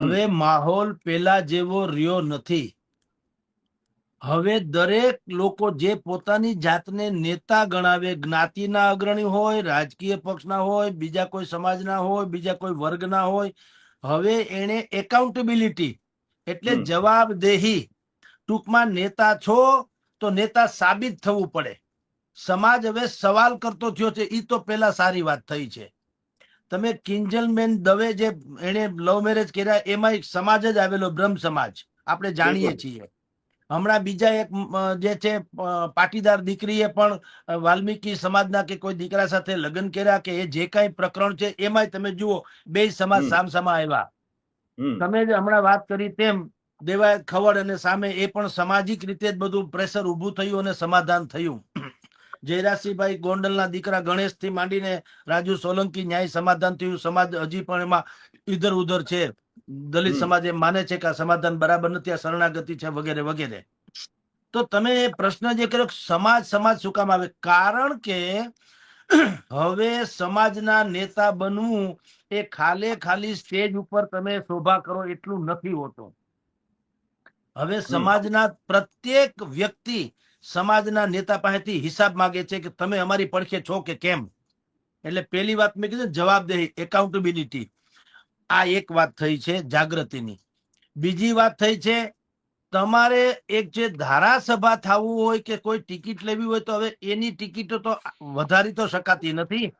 હવે માહોલ પેલા જેવો રહ્યો નથી. હવે દરેક લોકો જે પોતાની જાતને નેતા ગણાવે, જ્ઞાતિના અગ્રણી હોય, રાજકીય પક્ષના હોય, બીજા કોઈ સમાજના હોય, બીજા કોઈ વર્ગના હોય, હવે એને એકાઉન્ટેબિલિટી એટલે જવાબદેહી, ટૂંકમાં નેતા છો તો નેતા સાબિત થવું પડે. સમાજ હવે સવાલ કરતો થયો છે. એ તો પેલા સારી વાત થઈ છે. તમે કિંજલબેન દવે જે એને લવ મેરેજ કર્યા એમાં એક સમાજ જ આવેલો, બ્રહ્મ સમાજ, આપણે જાણીએ છીએ. હમણાં બીજા એક જે છે પાટીદાર દીકરીએ પણ વાલ્મીકી સમાજના કે કોઈ દીકરા સાથે લગ્ન કર્યા, કે એ જે કઈ પ્રકરણ છે એમાં તમે જુઓ બે સમાજ સામસામા આવ્યા. તમે જે હમણાં વાત કરી તેમ દેવાયત ખવડ અને સામે એ પણ સામાજિક રીતે જ બધું પ્રેશર ઉભું થયું અને સમાધાન થયું. જયરાજસિંહભાઈ ગોંડલના દીકરા ગણેશ થી માંડીને રાજુ સોલંકી ન્યાય સમાધાન થયું. સમાજ હજી પણ એમાં ઇધર ઉધર છે. દલિત સમાજ એમ માને છે કે આ સમાધાન બરાબર નથી, આ શરણાગતિ છે, વગેરે વગેરે. તો તમે પ્રશ્ન જે કર્યો સમાજ સમાજ શું કામ આવે, કારણ કે હવે સમાજના નેતા બનવું એ ખાલી સ્ટેજ ઉપર તમે શોભા કરો એટલું નથી હોતું. હવે સમાજના પ્રત્યેક વ્યક્તિ સમાજના નેતા પાસેથી હિસાબ માંગે છે કે તમે અમારી પડખે છો કે કેમ. એટલે પેલી વાત મેં કીધું જવાબદેહી, એકાઉન્ટેબિલિટી. આ એક વાત થઈ છે જાગૃતિની. બીજી વાત થઈ છે તમારે એક જે ધારાસભા થવું હોય કે કોઈ ટિકિટ લેવી હોય તો હવે એની ટિકિટો તો વધારી તો શકાતી નથી.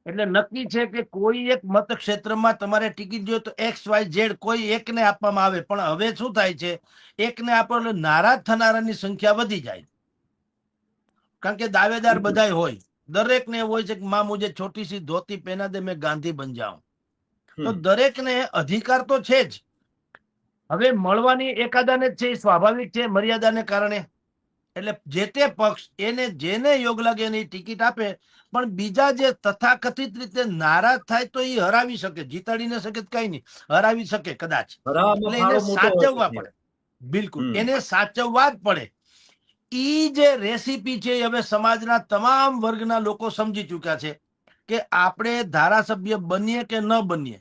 એટલે નક્કી છે કે કોઈ એક મતક્ષેત્રમાં તમારે ટિકિટ જોઈએ તો XYZ કોઈ એકને આપવામાં આવે. પણ હવે શું થાય છે, એકને આપો એટલે નારાજ થનારાની સંખ્યા વધી જાય. કારણ કે દાવેદાર બધાય હોય, દરેકને હોય છે કે માં મુજે છોટી સી ધોતી પહેના દે મેં ગાંધી બન જાઉં. તો દરેકને અધિકાર તો છે જ. હવે મળવાની એકાદાને જ છે, એ સ્વાભાવિક છે મર્યાદાને કારણે. એટલે જે તે પક્ષ એને જેને યોગ લાગે એની ટિકિટ આપે. પણ બીજા જે તથાકથિત રીતે નારાજ થાય તો એ હરાવી શકે, જીતાડી ન શકે કઈ નહીં, હરાવી શકે કદાચ. એટલે એને સાચવવા પડે. બિલકુલ, એને સાચવવા જ પડે. ઈ જે રેસીપી છે હવે સમાજના તમામ વર્ગના લોકો સમજી ચુક્યા છે કે આપણે ધારાસભ્ય બનીએ કે ન બનીએ,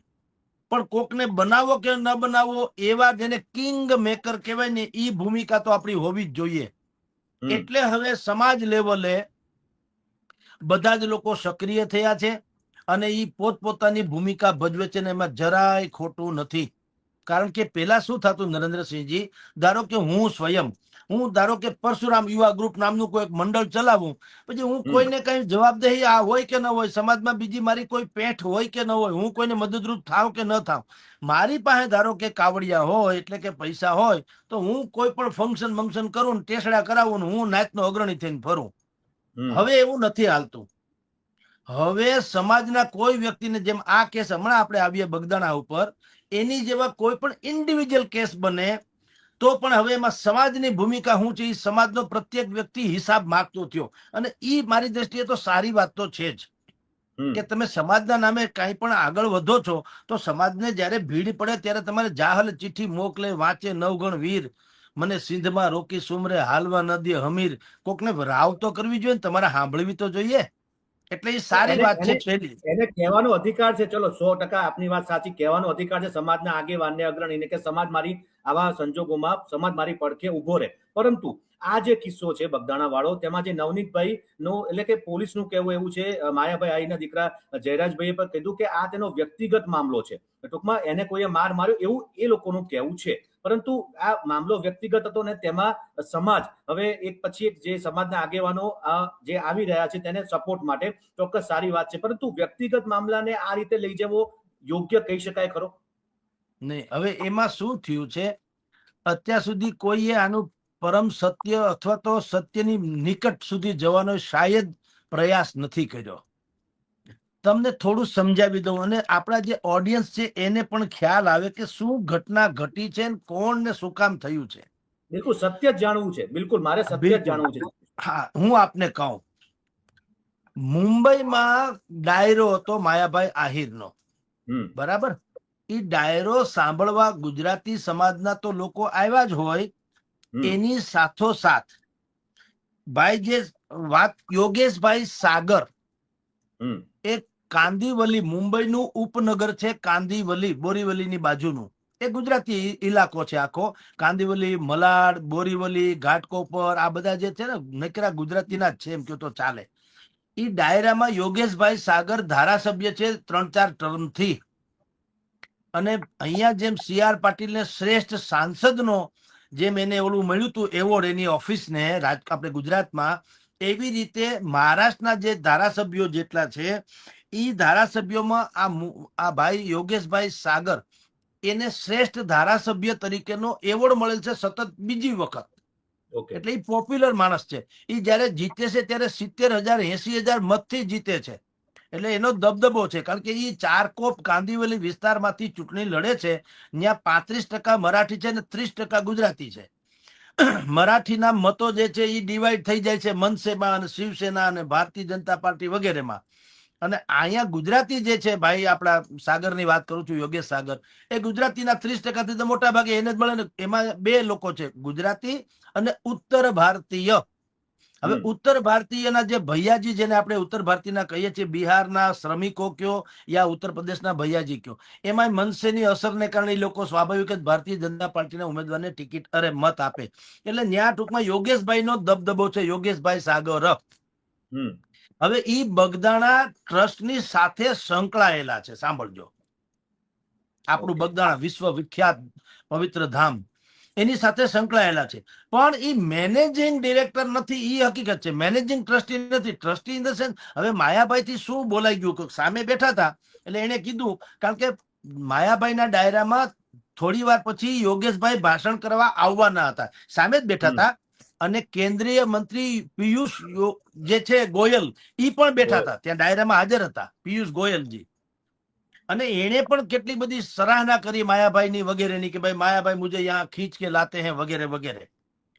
પણ કોકને બનાવો કે ન બનાવવો, એવા જેને કિંગ મેકર કહેવાય ને, ઈ ભૂમિકા તો આપણી હોવી જ જોઈએ. એટલે હવે સમાજ લેવલે બધા જ લોકો સક્રિય થયા છે અને ઈ પોતપોતાની ભૂમિકા ભજવે છે ને એમાં જરાય ખોટું નથી. કારણ કે પેલા શું થતું નરેન્દ્રસિંહજી, ધારો કે હું ધારો કે પરશુરામ યુવા ગ્રુપ નામનું કોઈ મંડળ ચલાવું, પછી હું કોઈને કઈ જવાબદેહી આ હોય કે ન હોય, સમાજમાં બીજી મારી કોઈ પેઠ હોય કે ન હોય, હું કોઈને મદદરૂપ થાવ કે ન થાવ, મારી પાસે ધારો કે કાવડિયા હોય એટલે કે પૈસા હોય તો હું કોઈ પણ ફંક્શન કરું ને ટેસડા કરાવું ને હું નાતનો અગ્રણી થઈને ફરું. હવે એવું નથી હાલતું. હવે સમાજના કોઈ વ્યક્તિને, જેમ આ કેસ હમણાં આપણે આવીએ બગદાણા ઉપર, એની જેવા કોઈ પણ ઇન્ડિવિજ્યુઅલ કેસ બને તો પણ હવે એમાં સમાજની ભૂમિકા શું છે, એ સમાજનો પ્રત્યેક વ્યક્તિ હિસાબ માંગતો થયો. અને ઈ મારી દ્રષ્ટિએ તો સારી વાત તો છે જ કે તમે સમાજના નામે કઈ પણ આગળ વધો છો તો સમાજને જયારે ભીડ પડે ત્યારે તમારે જાહલ ચિઠ્ઠી મોકલે, વાંચે નવગણ વીર, મને સિંધમાં રોકી સુમરે હાલવા ન દે હમીર. કોકને રાવ તો કરવી જોઈએ ને, તમારે સાંભળવી તો જોઈએ. એટલે એ સારી વાત છે. એને કહેવાનો અધિકાર છે. ચલો 100% આપની વાત સાચી, કહેવાનો અધિકાર છે સમાજના આગેવાનને, અગ્રણીને કે સમાજ મારી આવા સંજોગોમાં સમાજ મારી પડખે ઉભો રહે. પરંતુ આ જે કિસ્સો છે બગદાણા વાળો, તેમાં જે નવનીતભાઈ નો એટલે કે પોલીસનું કહેવું એવું છે, માયાભાઈ આઈના દીકરા જયરાજભાઈએ પણ કીધું કે આ તેનો વ્યક્તિગત મામલો છે. ટૂંકમાં એને કોઈએ માર માર્યો એવું એ લોકોનું કહેવું છે. પરંતુ આ મામલો વ્યક્તિગત હતો ને તેમાં સમાજ હવે એક પછી એક જે સમાજના આગેવાનો જે આવી રહ્યા છે તેને સપોર્ટ માટે ચોક્કસ સારી વાત છે. પરંતુ વ્યક્તિગત મામલાને આ રીતે લઈ જવો યોગ્ય કહી શકાય ખરો? નહીં. હવે એમાં શું થયું છે, અત્યાર સુધી કોઈએ આનું પરમ સત્ય અથવા તો સત્યની નિકટ સુધી જવાનો શાયદ પ્રયાસ નથી કર્યો. તમને થોડું સમજાવી દઉં અને આપણા જે ઓડિયન્સ છે એને પણ ખ્યાલ આવે કે શું ઘટના ઘટી છે, કોણ ને શું કામ થયું છે. બિલકુલ સત્ય જ જાણવું છે. બિલકુલ મારે સત્ય જ જાણવું છે. હા, હું આપને કહું, મુંબઈમાં ડાયરો હતો માયાભાઈ આહિરનો, બરાબર. એ ડાયરો સાંભળવા ગુજરાતી સમાજના તો લોકો આવ્યા જ હોય, એની સાથોસાથ ભાઈ જે વાત યોગેશભાઈ સાગર, એક કાંદીવલી મુંબઈનું ઉપનગર છે, કાંદીવલી બોરીવલીની બાજુનું એ ગુજરાતી ઇલાકો છે આખો. કાંદીવલી, મલાડ, બોરીવલી, ઘાટકોપર આ બધા જે છે ને નકરા ગુજરાતીના જ છે એમ કહો તો ચાલે. ઈ ડાયરામાં યોગેશભાઈ સાગર ધારાસભ્ય છે 3-4 ટર્મથી. અને અહીંયા જેમ CR પાટીલને શ્રેષ્ઠ સાંસદનો જેમ એને ઓલું મળ્યું હતું એવોર્ડ એની ઓફિસને આપણે ગુજરાતમાં, એવી રીતે મહારાષ્ટ્રના જે ધારાસભ્યો જેટલા છે એ ધારાસભ્યોમાં આ ભાઈ યોગેશભાઈ સાગર એને શ્રેષ્ઠ ધારાસભ્ય તરીકેનો એવોર્ડ મળેલ છે સતત બીજી વખત. એટલે એ પોપ્યુલર માણસ છે. એ જયારે જીતે છે ત્યારે 70,000 80,000 મતથી જીતે છે. એટલે એનો દબદબો છે, કારણ કે એ ચારકોપ કાંદીવલી વિસ્તારમાંથી ચૂંટણી લડે છે. ત્યાં 35% મરાઠી છે અને 30% ગુજરાતી છે. મરાઠીના મતો જે છે એ ડિવાઈડ થઈ જાય છે મનસેમાં અને શિવસેના અને ભારતીય જનતા પાર્ટી વગેરેમાં. અને અહીંયા ગુજરાતી જે છે ભાઈ, આપણા સાગરની વાત કરું છું, યોગેશ સાગર, એ ગુજરાતીના 30%થી તો મોટા ભાગે એને જ મળે ને. એમાં 2 લોકો છે, ગુજરાતી અને ઉત્તર ભારતીય. હવે ઉત્તર ભારતીયના જે ભૈયાજી, જેને આપણે ઉત્તર ભારતીયના કહીએ છીએ, બિહારના શ્રમિકો કયો યા ઉત્તર પ્રદેશના ભૈયાજી કયો, એમાં મનસેની અસરને કારણે એ લોકો સ્વાભાવિક જ ભારતીય જનતા પાર્ટીના ઉમેદવારને ટિકિટ મત આપે. એટલે ત્યાં ટૂંકમાં યોગેશભાઈનો દબદબો છે, યોગેશભાઈ સાગર. હવે ઈ બગદાણા ટ્રસ્ટની સાથે સંકળાયેલા છે. સાંભળજો, આપણું બગદાણા વિશ્વ વિખ્યાત પવિત્ર ધામ એની સાથે સંકળાયેલા છે. પણ ઈ મેનેજિંગ ડિરેક્ટર નથી, ઈ હકીકત છે. મેનેજિંગ ટ્રસ્ટી નથી. ટ્રસ્ટી ઇન ધ સેન્સ, હવે માયાભાઈ થી શું બોલાઈ ગયું, સામે બેઠા હતા એટલે એને કીધું, કારણ કે માયાભાઈના ડાયરામાં થોડી વાર પછી યોગેશભાઈ ભાષણ કરવા આવવાના હતા, સામે જ બેઠા હતા. અને કેન્દ્રીય મંત્રી પિયુષ જે છે ગોયલ, ઈ પણ બેઠા હતા ત્યાં, ડાયરામાં હાજર હતા પિયુષ ગોયલજી. અને એને પણ કેટલી બધી સરાહના કરી માયાભાઈની વગેરેની, કે ભાઈ માયાભાઈ મુજે યહાં ખીંચ કે લાતે હૈ વગેરે વગેરે.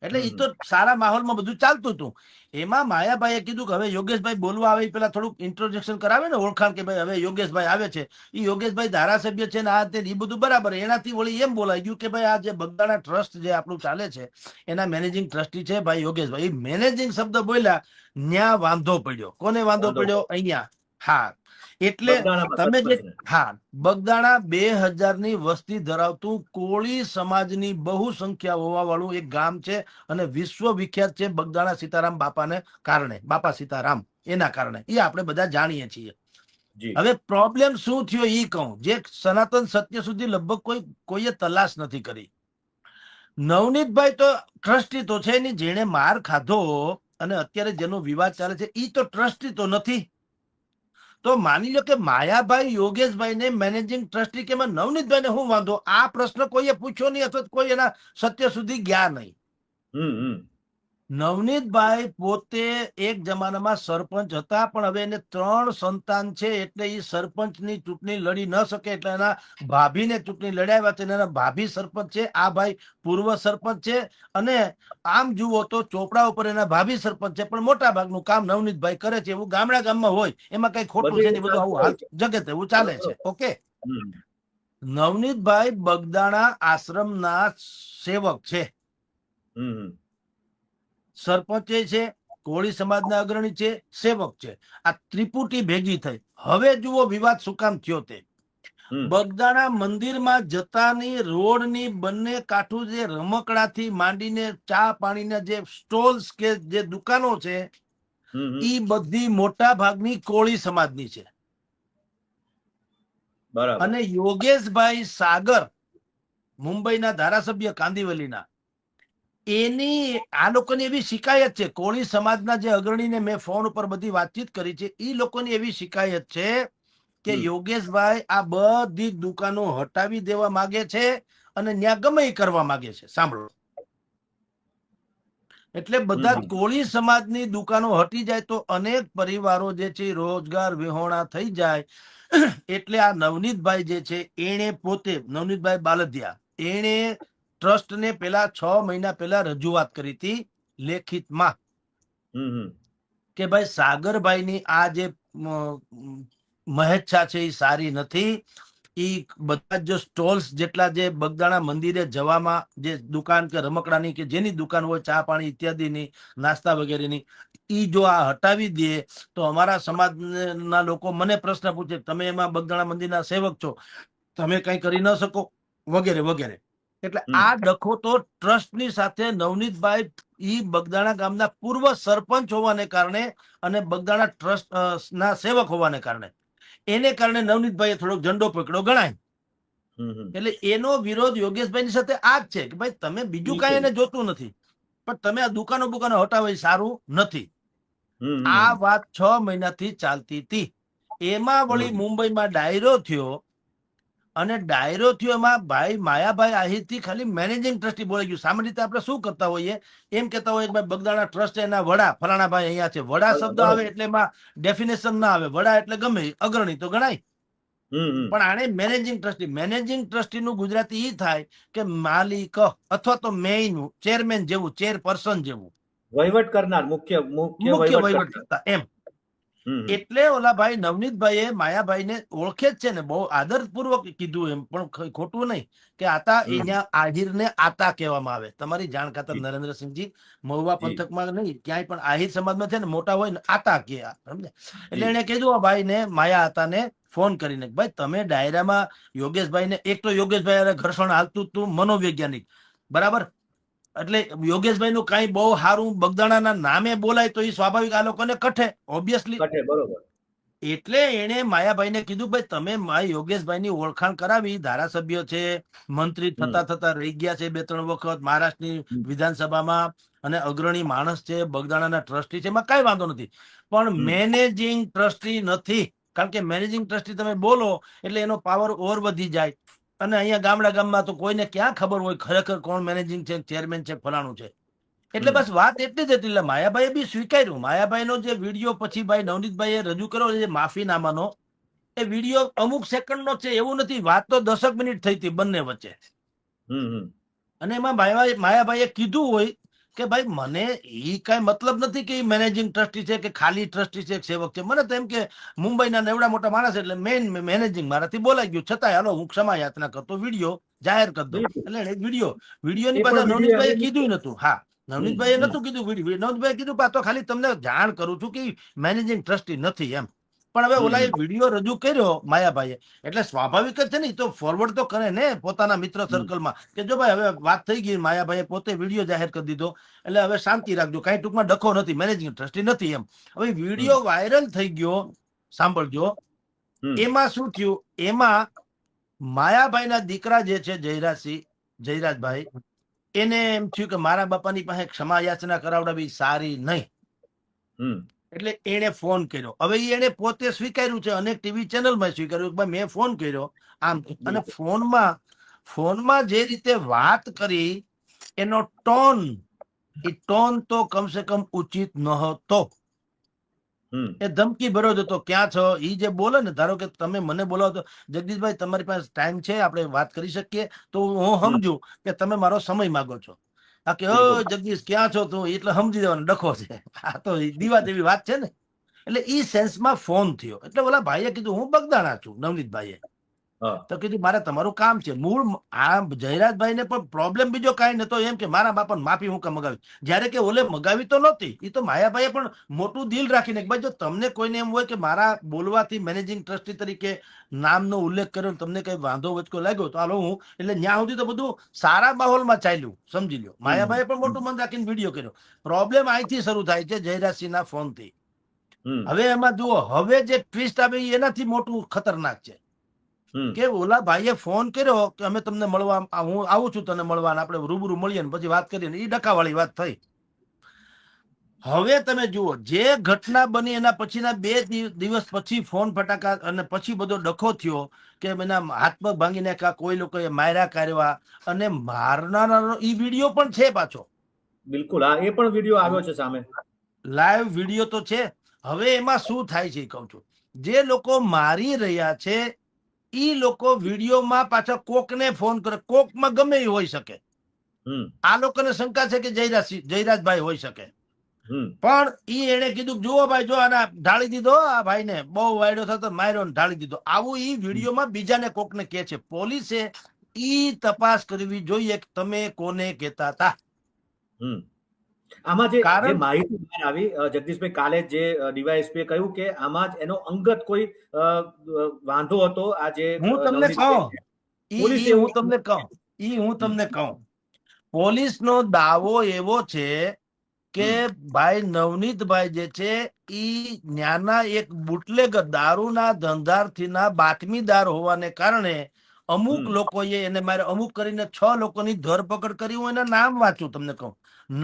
એટલે એ તો સારા માહોલમાં બધું ચાલતું હતું. એમાં માયાભાઈએ કીધું કે હવે યોગેશભાઈ બોલવા આવે પેલા થોડુંક ઇન્ટ્રોડક્શન કરાવે ને, ઓળખાણ, કે ભાઈ હવે યોગેશભાઈ આવે છે, એ યોગેશભાઈ ધારાસભ્ય છે ને આ તે એ બધું બરાબર. એનાથી વળી એમ બોલાઈ ગયું કે ભાઈ આ જે બગદાણા ટ્રસ્ટ જે આપણું ચાલે છે એના મેનેજિંગ ટ્રસ્ટી છે ભાઈ યોગેશભાઈ. એ મેનેજિંગ શબ્દ બોલ્યા, ન્યા વાંધો પડ્યો. કોને વાંધો પડ્યો? અહીંયા. હા, એટલે તમે જે, હા, બગદાણા 2000ની વસ્તી ધરાવતું કોળી સમાજની બહુ સંખ્યા હોવા વાળું એક ગામ છે અને વિશ્વ વિખ્યાત છે બગદાણા સીતારામ બાપાને કારણે, બાપા સીતારામ એના કારણે. એ આપણે બધા જાણીએ છીએ. હવે પ્રોબ્લેમ શું થયો એ કહું, જે સનાતન સત્ય સુધી લગભગ કોઈએ તલાશ નથી કરી. નવનીતભાઈ તો ટ્રસ્ટી તો છે નહીં, જેને માર ખાધો અને અત્યારે જેનો વિવાદ ચાલે છે એ તો ટ્રસ્ટી તો નથી. તો માની લો કે માયાભાઈ યોગેશભાઈ ને મેનેજિંગ ટ્રસ્ટી કે નવનીતભાઈ ને શું વાંધો? આ પ્રશ્ન કોઈએ પૂછ્યો નહીં અથવા કોઈ એના સત્ય સુધી ગયા નહીં. નવનીતભાઈ પોતે એક જમાનામાં સરપંચ હતા, પણ હવે એને 3 સંતાન છે એટલે એ સરપંચની ચૂંટણી લડી ન શકે, એટલે એના ભાભીને ચૂંટણી લડાવ્યા છે. એના ભાભી સરપંચ છે, આ ભાઈ પૂર્વ સરપંચ છે. અને આમ જુઓ તો ચોપડા ઉપર એના ભાભી સરપંચ છે, પણ મોટા ભાગનું કામ નવનીતભાઈ કરે છે. એવું ગામમાં હોય, એમાં કઈ ખોટું છે નહીં, બધું આવું જગત એવું ચાલે છે. ઓકે, નવનીતભાઈ બગદાણા આશ્રમના સેવક છે, સરપંચ છે, કોળી સમાજના અગ્રણી છે, સેવક છે. આ ત્રિપુટી ભેગી થઈ. હવે જુઓ વિવાદ શું કામ થયો તે. બગદાણા મંદિરમાં જતાની રોડની બંને કાંઠું જે રમકડાથી માંડીને ચા પાણીના જે સ્ટોલ્સ કે જે દુકાનો છે એ બધી મોટા ભાગની કોળી સમાજની છે. અને યોગેશભાઈ સાગર મુંબઈના ધારાસભ્ય કાંદીવલીના, એની આ લોકોની એવી શિકાયત છે, કોળી સમાજના જે અગ્રણીને મેં ફોન ઉપર બધી વાતચીત કરી છે, એ લોકોની એવી શિકાયત છે કે યોગેશભાઈ આ બધી દુકાનો હટાવી દેવા માંગે છે અને ત્યાં ગમે એ કરવા માંગે છે. સાંભળો, એટલે બધા કોળી સમાજની દુકાનો હટી જાય તો અનેક પરિવારો જે છે રોજગાર વિહોણા થઈ જાય. એટલે આ નવનીતભાઈ જે છે એને પોતે, નવનીતભાઈ બાલદિયા, એને ટ્રસ્ટને પેલા 6 મહિના પહેલા રજૂઆત કરી હતી લેખિતમાં કે ભાઈ સાગરભાઈની આ જે મહેચ્છા છે એ સારી નથી. ઈ બધા જ સ્ટોલ્સ જેટલા જે બગદાણા મંદિરે જવામાં જે દુકાન કે રમકડાની કે જેની દુકાન હોય ચા પાણી ઇત્યાદિની નાસ્તા વગેરેની, ઈ જો આ હટાવી દે તો અમારા સમાજના લોકો મને પ્રશ્ન પૂછે તમે એમાં બગદાણા મંદિરના સેવક છો, તમે કઈ કરી ન શકો વગેરે વગેરે. એટલે આ ડખો તો ટ્રસ્ટની સાથે નવનીતભાઈ ઈ બગદાણા ગામના પૂર્વ સરપંચ હોવાને કારણે અને બગદાણા ટ્રસ્ટ ના સેવક હોવાને કારણે એને કારણે નવનીતભાઈએ થોડોક ઝંડો પકડ્યો ગણાય. એટલે એનો વિરોધ યોગેશભાઈની સાથે આ જ છે કે ભાઈ તમે બીજું કાંઈ એને જોતું નથી, પણ તમે આ દુકાનો હટાવો એ સારું નથી. આ વાત 6 મહિનાથી ચાલતી હતી. એમાં વળી મુંબઈમાં ડાયરો થયો અને ડાયરો થયો એમાં ભાઈ માયાભાઈ આહિરથી ખાલી મેનેજિંગ ટ્રસ્ટી બોલાઈ ગયું. સામાન્ય રીતે આપણે શું કરતા હોઈએ, એમ કહેતા હોઈએ કે ભાઈ બગદાણા ટ્રસ્ટ એના વડા ફલાણા ભાઈ અહીંયા છે. વડા શબ્દ આવે એટલે એમાં ડેફિનેશન ના આવે, વડા એટલે ગમે અગ્રણી તો ગણાય. પણ આને મેનેજિંગ ટ્રસ્ટી નું ગુજરાતી ઈ થાય કે માલિક અથવા તો મેઇન ચેરમેન જેવું, ચેરપર્સન જેવું, વહીવટ કરનાર, મુખ્ય વહીવટ કરતા એમ. એટલે ઓલા ભાઈ નવનીતભાઈએ માયાભાઈ ને ઓળખે જ છે ને, બહુ આદરપૂર્વક કીધું એમ, પણ ખોટું નહીં કે આતા અહીંયા આહિર ને આતા કહેવામાં આવે. તમારી જાણ ખાતર નરેન્દ્રસિંહજી, મહુવા પંથકમાં નહીં ક્યાંય પણ આહિર સમાજમાં છે ને મોટા હોય ને આતા કે, સમજે. એટલે એને કીધું આ ભાઈ ને માયા આતાને ફોન કરીને ભાઈ તમે ડાયરામાં યોગેશભાઈ ને, એક તો યોગેશભાઈ ઘર્ષણ હાલતું તું મનોવૈજ્ઞાનિક બરાબર, એટલે યોગેશભાઈ નું કઈ બહુ સારું બગદાણાના નામે બોલાય તો એ સ્વાભાવિક આ લોકોને કઠે, ઓબ્વિયસલી. બરોબર. એટલે એને માયાભાઈને કીધું ભાઈ તમે યોગેશભાઈ ની ઓળખાણ કરાવી, ધારાસભ્ય છે, મંત્રી થતા રહી ગયા છે 2-3 વખત મહારાષ્ટ્રની વિધાનસભામાં, અને અગ્રણી માણસ છે, બગદાણાના ટ્રસ્ટી છે, એમાં કઈ વાંધો નથી. પણ મેનેજિંગ ટ્રસ્ટી નથી. કારણ કે મેનેજિંગ ટ્રસ્ટી તમે બોલો એટલે એનો પાવર ઓર વધી જાય. અને અહીંયા ગામમાં તો કોઈને ક્યાં ખબર હોય ખરેખર કોણ મેનેજિંગ છે, ચેરમેન છે, ફલાણું છે. એટલે બસ વાત એટલી જ હતી. એટલે માયાભાઈએ બી સ્વીકાર્યું. માયાભાઈનો જે વિડીયો પછી ભાઈ નવનીતભાઈએ રજૂ કર્યો જે માફીનામાનો, એ વિડીયો અમુક સેકન્ડનો છે એવું નથી, વાત તો 10 મિનિટ થઈ હતી બંને વચ્ચે. અને એમાં માયાભાઈએ કીધું હોય કે ભાઈ મને એ કઈ મતલબ નથી કે મેનેજિંગ ટ્રસ્ટી છે કે ખાલી ટ્રસ્ટી છે, સેવક છે. મને તો એમ કે મુંબઈના એવડા મોટા માણસ એટલે મેઇન મેનેજિંગ મારાથી બોલાઈ ગયું, છતાંય હાલો હું ક્ષમા યાચના કરતો, વિડીયો જાહેર કરી દઉં. એટલે વિડીયોની પાછા નવનીતભાઈએ કીધું નતું. હા, નવનીતભાઈએ નતું કીધું વિડીયો. નવનીતભાઈએ કીધું પાછો ખાલી તમને જાણ કરું છું કે મેનેજિંગ ટ્રસ્ટી નથી એમ. પણ હવે ઓલા વિડીયો રજૂ કર્યો માયાભાઈએ એટલે સ્વાભાવિક જ છે ને, તો ફોરવર્ડ તો કરે ને પોતાના મિત્ર સર્કલમાં કે જો ભાઈ હવે વાત થઈ ગઈ, માયાભાઈએ પોતે વિડીયો જાહેર કરી દીધો એટલે હવે શાંતિ રાખજો, કઈ ટૂંકમાં ડખો નથી, મેનેજિંગ ટ્રસ્ટી નથી એમ. હવે વિડીયો વાયરલ થઈ ગયો, સાંભળજો. એમાં શું થયું, એમાં માયાભાઈના દીકરા જે છે જયરાજભાઈ, એને એમ થયું કે મારા બાપાની પાસે ક્ષમા યાચના કરાવડાવી સારી નહીં. એટલે એને ફોન કર્યો. હવે એને પોતે સ્વીકાર્યું છે, અનેક ટીવી ચેનલમાં સ્વીકાર્યું કે મેં ફોન કર્યો આમ. અને ફોનમાં જે રીતે વાત કરી એનો ટોન તો કમસે કમ ઉચિત નહોતો. એ ધમકી ભર્યો હતો, ક્યાં છો ઈ જે બોલે ને, ધારો કે તમે મને બોલાવો તો જગદીશભાઈ તમારી પાસે ટાઈમ છે, આપણે વાત કરી શકીએ, તો હું સમજુ કે તમે મારો સમય માંગો છો. આ કે જગદીશ ક્યાં છો તું, એટલે સમજી દેવાનો ડખો છે. આ તો દીવા જેવી વાત છે ને. એટલે ઈ સેન્સમાં ફોન થયો. એટલે ઓલા ભાઈએ કીધું હું બગદાણા છું, નવનીતભાઈએ તો કીધું મારે તમારું કામ છે. મૂળ આ જયરાજભાઈ ને પણ પ્રોબ્લેમ બીજો કાંઈ નતો, એમ કે મારા બાપાને માફી હું કામ મગાવી, જયારે કે ઓલે મગાવી તો નહોતી. એ તો માયાભાઈએ પણ મોટું દિલ રાખીને ભાઈ જો તમને કોઈને એમ હોય કે મારા બોલવાથી મેનેજિંગ ટ્રસ્ટી તરીકે નામનો ઉલ્લેખ કર્યો, તમને કઈ વાંધો વચકો લાગ્યો તો હાલો હું, એટલે ત્યાં સુધી તો બધું સારા માહોલમાં ચાલ્યું, સમજી લ્યો. માયાભાઈએ પણ મોટું મન રાખીને વિડીયો કર્યો. પ્રોબ્લેમ અહીંથી શરૂ થાય છે જયરાજસિંહના ફોનથી. હવે એમાં જુઓ, હવે જે ટ્વિસ્ટ આવે એનાથી મોટું ખતરનાક છે કે ઓલા ભાઈએ ફોન કર્યો કે અમે તમને મળવા, હું આવું છું તને મળવા, આપણે રૂબરૂ મળીએ પછી વાત કરીએ. એ ડકાવાળી વાત થઈ. હવે તમે જુઓ, જે ઘટના બની એના પછીના 2 દિવસ પછી ફોન ફટાકા અને પછી બધો ડખો થયો કે એના હાથ પગ ભાંગી નાખ્યા, કોઈ લોકોએ માર્યા કાઢવા, અને મારનારો ઈ વિડીયો પણ છે પાછો. બિલકુલ, હા, એ પણ વિડીયો આવ્યો છે સામે, લાઈવ વિડીયો તો છે. હવે એમાં શું થાય છે કહું છું, જે લોકો મારી રહ્યા છે ઈ લોકો વિડીયોમાં પાછા કોકને ફોન કરે, કોકમાં ગમે એ હોઈ શકે. આ લોકોને શંકા છે કે જયરાજભાઈ હોઈ શકે. પણ ઈ એને કીધું કે જુઓ ભાઈ, જો આના ઢાળી દીધો, આ ભાઈને બહુ વાયડો થતો, માર્યો ને ઢાળી દીધો. આવું ઈ વિડીયોમાં બીજાને કોકને કે છે. પોલીસે ઈ તપાસ કરવી જોઈએ કે તમે કોને કહેતા હતા. આમાં જે કારણ માહિતી બહાર આવી જગદીશભાઈ, કાલે જે ડીવાયએસપી કહ્યું કે આમાં જ એનો અંગત કોઈ વાંધો હતો. આ જે હું તમને કહું, પોલીસનો દાવો એવો છે કે ભાઈ નવનીતભાઈ જે છે ઈ ન્યાના એક બુટલેગર, દારૂના ધંધાર્થીના બાતમીદાર હોવાને કારણે અમુક લોકોએ એને મારે અમુક કરીને 6 લોકોની ધરપકડ કરી. હું એના નામ વાંચું તમને કહું: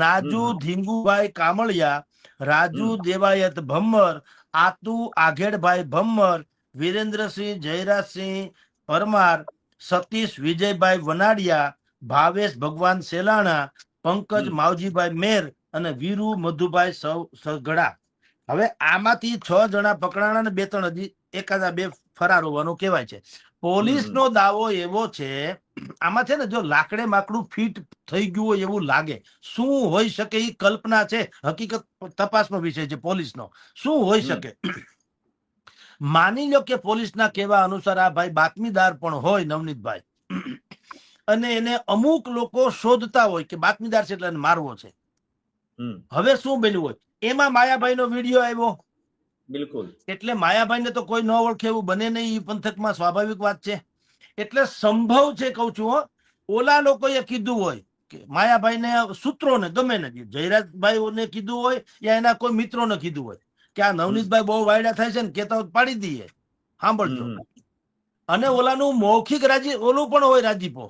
નાજુ ધીંગુભાઈ કામળિયા, રાજુ દેવાયત ભમ્મર, આતુ આઘેડભાઈ ભમ્મર, વિરેન્દ્રસિંહ જયરાજસિંહ પરમાર, સતીશ વિજયભાઈ વનાડિયા, ભાવેશ ભગવાન સેલાણા, પંકજ માવજીભાઈ મેર અને વીરુ મધુભાઈ સગડા. હવે આમાંથી 6 જણા પકડાણા અને 2-3 હજી એકાદા 2 ફરાર હોવાનું કહેવાય છે. પોલીસનો દાવો એવો છે, આમાં છે ને, જો લાકડે માકડું ફિટ થઈ ગયું હોય એવું લાગે. શું હોઈ શકે એ કલ્પના છે, હકીકત તપાસનો વિષય છે પોલીસનો. શું હોઈ શકે? માની લો કે પોલીસના કહેવા અનુસાર આ ભાઈ બાતમીદાર પણ હોય, નવનીતભાઈ, અને એને અમુક લોકો શોધતા હોય કે બાતમીદાર છે એટલે એને મારવો છે. હવે શું બન્યું હોય? એમાં માયાભાઈનો વિડીયો આવ્યો. બિલકુલ. એટલે માયાભાઈને તો કોઈ ન ઓળખે એવું બને નહીં. એ પંથકમાં સ્વાભાવિક વાત છે. એટલે સંભવ છે, કઉ છું, ઓલા લોકોએ કીધું હોય કે માયાભાઈને, સૂત્રોને, ગમે ને, જયરાજભાઈને કીધું હોય યા એના કોઈ મિત્રોને કીધું હોય કે આ નવનીતભાઈ બહુ વાયડા થાય છે ને, કેતા પાડી દઈએ, સાંભળજો. અને ઓલાનું મૌખિક ઓલું પણ હોય, રાજીપો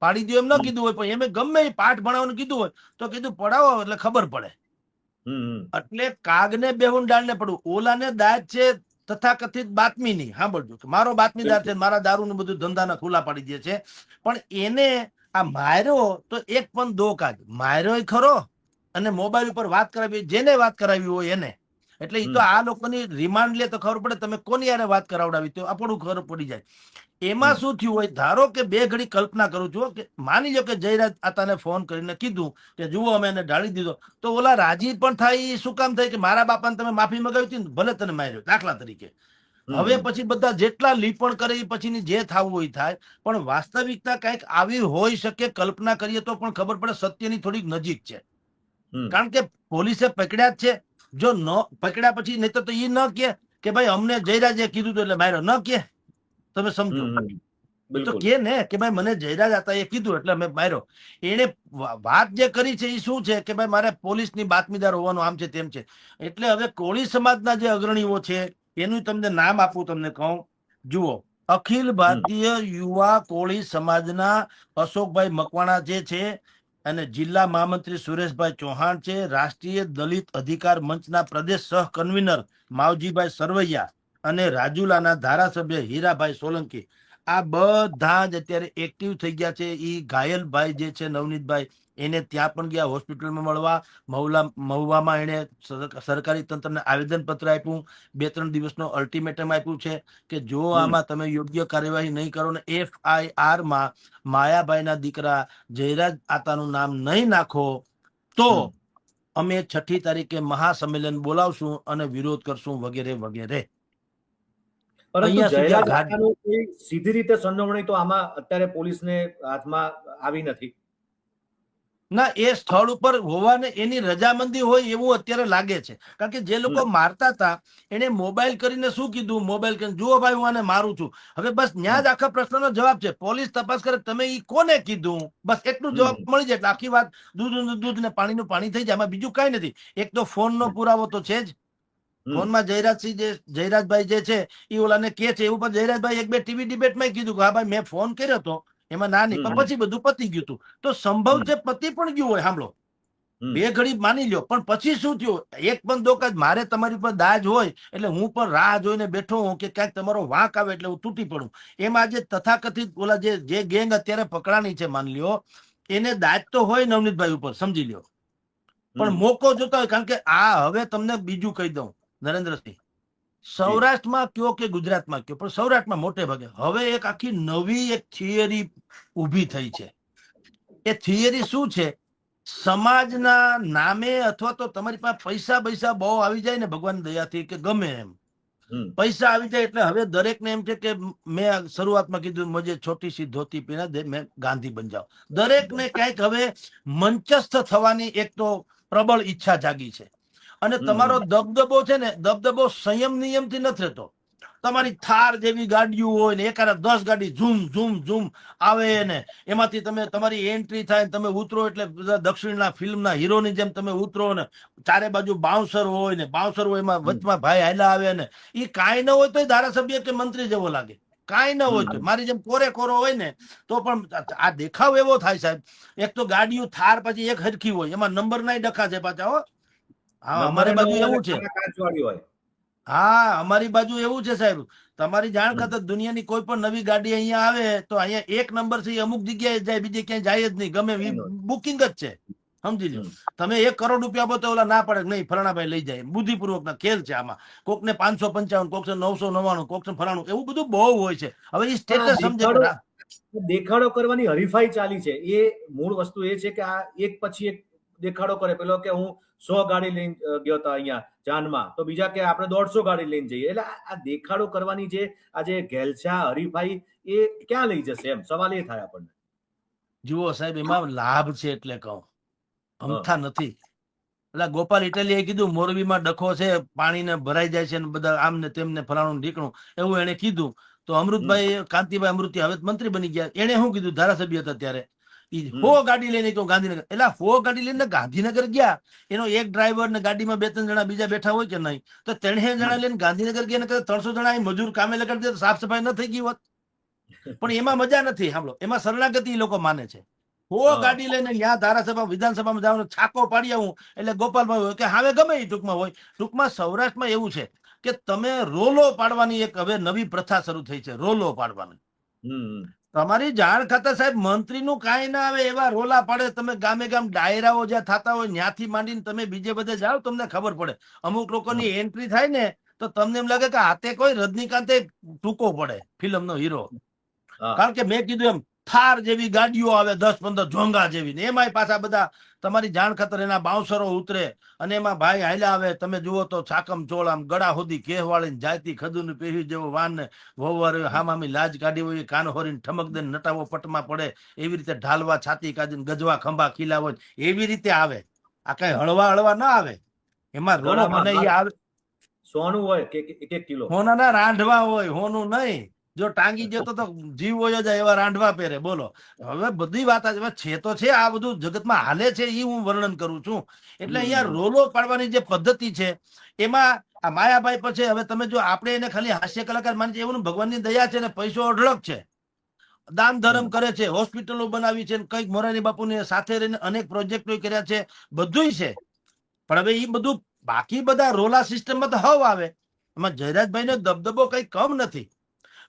પાડી દો એમ ન કીધું હોય, પણ એમ ગમે પાઠ ભણાવવાનું કીધું હોય તો કીધું પડાવો એટલે ખબર પડે. એટલે કાગને બેહુન ડાળને પડવું. ઓલાને દાજ છે તથાકથિત બાતમીની, સાંભળજો, કે મારો બાતમીદાર છે, મારા દારૂ નું બધું ધંધાના ખુલ્લા પાડી દે છે. પણ એને આ માર્યો તો એક પણ દો કાજ માર્યો ખરો, અને મોબાઈલ ઉપર વાત કરાવી, જેને વાત કરાવી હોય એને. એટલે એ તો આ લોકોની રિમાન્ડ લે તો ખબર પડે તમે કોની યારે વાત કરાવડાવી, તો આપણું ખબર પડી જાય. એમાં શું થયું હોય, ધારો કે 2 ઘડી કલ્પના કરું છું કે માની લો કે જયરાજ આતાને ફોન કરીને કીધું કે જુઓ અમે એને ઢાળી દીધો, તો ઓલા રાજી પણ થાય. શું કામ થાય? કે મારા બાપાને તમે માફી મગાવી હતી ને, ભલે તને માર્યો, દાખલા તરીકે. હવે પછી બધા જેટલા લીપણ કરે એ પછીની જે થવું હોય થાય. પણ વાસ્તવિકતા કઈક આવી હોઈ શકે. કલ્પના કરીએ તો પણ ખબર પડે સત્યની થોડીક નજીક છે. કારણ કે પોલીસે પકડ્યા જ છે. જો ન પકડ્યા પછી નહીં તો એ ન કે ભાઈ અમને જયરાજે કીધું હતું એટલે માર્યો, ન કે. તમે સમજો તો કે ને કે ભાઈ મને જયરાજ હતા એ કીધું એટલે અમે માર્યો. એને વાત જે કરી છે એ શું છે કે ભાઈ મારે પોલીસની બાતમીદાર હોવાનું આમ છે તેમ છે. એટલે હવે કોળી સમાજના જે અગ્રણીઓ છે એનું તમને નામ આપું, તમને કહું. જુઓ, અખિલ ભારતીય યુવા કોળી સમાજના અશોકભાઈ મકવાણા જે છે, અને જિલ્લા મહામંત્રી સુરેશભાઈ ચૌહાણ છે, રાષ્ટ્રીય દલિત અધિકાર મંચના પ્રદેશ સહ કન્વીનર માવજીભાઈ સરવૈયા અને રાજુલાના ધારાસભ્ય હીરાભાઈ સોલંકી, આ બધા જ અત્યારે એક્ટિવ થઈ ગયા છે. ઈ ઘાયલભાઈ જે છે નવનીતભાઈ, એને ત્યાં પણ ગયા હોસ્પિટલમાં મળવા. મહુવામાં એને સરકારી તંત્રને આવેદન પત્ર આપ્યું, 2-3 દિવસનો અલ્ટિમેટમ આપ્યું છે કે જો આમાં તમે યોગ્ય કાર્યવાહી નહીં કરો ને FIR માં માયાભાઈના દીકરા જયરાજ આતાનું નામ નહીં નાખો તો અમે 6ઠી તારીખે મહાસંમેલન બોલાવશું અને વિરોધ કરશું, વગેરે વગેરે. પરંતુ જયરાજ સીધી રીતે સંડોવણી તો આમાં અત્યારે પોલીસને હાથમાં આવી નથી. ના, એ સ્થળ ઉપર હોવાને એની રજામંદી હોય એવું અત્યારે લાગે છે. કારણ કે જે લોકો મારતા હતા એને મોબાઈલ કરીને શું કીધું, મોબાઈલ કરીને જુઓ ભાઈ હું આને મારું છું. હવે બસ ન્યા જ આખા પ્રશ્નનો જવાબ છે. પોલીસ તપાસ કરે તમે ઈ કોને કીધું, બસ એટલું જવાબ મળી જાય એટલે આખી વાત દૂધ ને પાણીનું પાણી થઈ જાય. આમાં બીજું કઈ નથી. એક તો ફોનનો પુરાવો તો છે જ. ફોનમાં જયરાજભાઈ જે છે એ ઓલાને કે છે એવું, પણ જયરાજભાઈ 1-2 ટીવી ડિબેટમાં કીધું કે હા ભાઈ મેં ફોન કર્યો હતો, એમાં ના નહીં, પણ પછી બધું પતી ગયું હતું. તો સંભવ છે પતિ પણ ગયું હોય. સાંભળો, 2 ઘડી માની લ્યો, પણ પછી શું થયું? એક પણ દોકાજ મારે તમારી પર દાજ હોય એટલે હું પણ રાહ જોઈને બેઠો હું કે ક્યાંક તમારો વાંક આવે એટલે હું તૂટી પડું. એમાં જે તથાકથિત ઓલા જે ગેંગ અત્યારે પકડાણી છે, માની લ્યો એને દાજ તો હોય નવનીતભાઈ ઉપર, સમજી લ્યો, પણ મોકો જોતા હોય. કારણ કે આ હવે તમને બીજું કહી દઉં નરેન્દ્રસિંહ, સૌરાષ્ટ્રમાં કયો કે ગુજરાતમાં કયો, પણ સૌરાષ્ટ્રમાં મોટે ભાગે હવે એક આખી નવી એક થિયરી ઊભી થઈ છે. એ થિયરી શું છે સમાજના નામે અથવા તો તમારી પાસે પૈસા બહુ આવી જાય ને ભગવાન દયાથી કે ગમે એમ પૈસા આવી જાય એટલે હવે દરેકને એમ છે કે મેં શરૂઆતમાં કીધું મુજે છોટી સી ધોતી પહેરા દે મેં ગાંધી બન જાઉં. દરેકને ક્યાંક હવે મંચસ્થ થવાની એક તો પ્રબળ ઈચ્છા જાગી છે. અને તમારો દબદબો છે ને, દબદબો સંયમ નિયમથી નથી રહેતો. તમારી થાર જેવી ગાડીઓ હોય ને એકાદ 10 ગાડી ઝૂમ ઝૂમ ઝૂમ આવે ને એમાંથી તમે તમારી એન્ટ્રી થાય, તમે ઉતરો એટલે બધા દક્ષિણના ફિલ્મના હીરોની જેમ તમે ઉતરો ને ચારે બાજુ બાઉન્સર હોય ને બાઉન્સર હોય એમાં વચમાં ભાઈ હાલ્યા આવે ને એ કાંઈ ન હોય તો ધારાસભ્ય કે મંત્રી જેવો લાગે, કાંઈ ન હોય તો મારી જેમ કોરે કોરો હોય ને તો પણ આ દેખાવ એવો થાય સાહેબ. એક તો ગાડીઓ થાર પછી એક હરખી હોય, એમાં નંબર ના ડખા છે પાછા. હો હા, અમારી બાજુ એવું છે. હા, અમારી બાજુ એવું છે સાહેબ. તમારી જાણ ખાતર દુનિયાની કોઈ પણ નવી ગાડી અહીંયા આવે તો અહીંયા એક નંબર થી અમુક જગ્યાએ જાય, બીજે ક્યાંય જાય જ નહીં. ગમે બુકિંગ જ છે, સમજી લો. તમે 1 કરોડ રૂપિયા આપો તો ઓલા ના પડે નહીં, ફલાણાભાઈ લઈ જાય. બુદ્ધિપૂર્વક ના ખેલ છે આમાં. કોકને 555, કોકને 999, કોકને ફલાણું, એવું બધું બહુ હોય છે. હવે એ સ્ટેટસ સમજે. દેખાડો કરવાની હરીફાઈ ચાલી છે. એ મૂળ વસ્તુ એ છે કે આ એક પછી એક દેખાડો કરે. પેલો કે હું 100 ગાડી લઈને ગયો હતો અહીંયા જાનમાં, તો બીજા કે આપણે 150 ગાડી લઈને જઈએ. એટલે આ દેખાડો કરવાની જે આ જે ઘેલછા હરીફાઈ એ ક્યાં લઈ જશે એમ સવાલ એ થાય આપણને. જુઓ સાહેબ, એમાં લાભ છે એટલે કહું, અમથા નથી. એટલે ગોપાલ ઇટાલિયાએ કીધું મોરબીમાં ડખો છે, પાણીને ભરાઈ જાય છે ને બધા આમ ને તેમને ફલાણું ઢીકણું એવું એને કીધું. તો અમૃતભાઈ, કાંતિભાઈ અમૃતિ હવે મંત્રી બની ગયા, એને શું કીધું, ધારાસભ્ય હતા ત્યારે, 100 ગાડી લઈને તો ગાંધીનગર. એટલે 100 ગાડી લઈને ગાંધીનગર ગયા. એનો એક ડ્રાઈવર ને ગાડીમાં 2-3 જણા બીજા બેઠા હોય કે નહીં, તો 300 જણા લઈને ગાંધીનગર ગયા ને 300 જણા મજૂર કામે લગાડી દે, સાફ સફાઈ ન થઈ ગઈ હોત. પણ એમાં મજા નથી. સાંભળો, એમાં શરણાગતિ એ લોકો માને છે. 100 ગાડી લઈને ત્યાં ધારાસભા વિધાનસભામાં જવાનું, છાકો પાડી આવું એટલે ગોપાલભાઈ હોય કે હવે ગમે એ ટૂંકમાં હોય. ટૂંકમાં સૌરાષ્ટ્રમાં એવું છે કે તમે રોલો પાડવાની એક હવે નવી પ્રથા શરૂ થઈ છે, રોલો પાડવાની. તમારી જાણ ખાતર સાહેબ મંત્રીનું કાંઈ ના આવે એવા રોલા પાડે. તમે ગામે ગામ ડાયરાઓ જ્યાં થતા હોય ત્યાંથી માંડીને તમે બીજે બધે જાઓ, તમને ખબર પડે. અમુક લોકોની એન્ટ્રી થાય ને તો તમને એમ લાગે કે હાથે કોઈ રજનીકાંતે ટૂંકો પડે, ફિલ્મનો હીરો. કારણ કે મેં કીધું એમ થાર જેવી ગાડીઓ આવે, 10-15 ઝોંગા જેવી, ને એમાંય પાછા બધા તમારી જાણ ખાતર એના બાઉન્સરો ઉતરે અને એમાં ભાઈ હાલ્યા આવે. તમે જુઓ તો છાકમ ચોળ આમ ગળા સુધી કેહવાળીને જાતી ખદુને પહેરી જેવો વાન ને વહુવાર હામામી લાજ કાઢી હોય, કાન હોરીને ઠમક દે નટાવો પટમાં પડે એવી રીતે ઢાલવા છાતી કાઢીને ગજવા ખંભા ખીલા હોય એવી રીતે આવે. આ કઈ હળવા ના આવે. એમાં રોલો મને આવે, સોનું હોય કે 1 કિલો હોનાના રાંધવા હોય, હોનું નહીં. જો ટાંગી જતો તો જીવ વયો જાય એવા રાંધવા પહેરે. બોલો, હવે બધી વાત છે તો છે, આ બધું જગતમાં હાલે છે એ હું વર્ણન કરું છું. એટલે અહીંયા રોલો પાડવાની જે પદ્ધતિ છે એમાં આ માયાભાઈ પછી હવે તમે જો આપણે એને ખાલી હાસ્ય કલાકાર માની એવું ભગવાનની દયા છે ને પૈસો અઢળક છે, દાન ધર્મ કરે છે, હોસ્પિટલો બનાવી છે, કઈક મોરારી બાપુને સાથે રહીને અનેક પ્રોજેક્ટો કર્યા છે, બધું છે. પણ હવે એ બધું બાકી બધા રોલા સિસ્ટમમાં તો હવ આવે. એમાં જયરાજભાઈ નો દબદબો કઈ કમ નથી.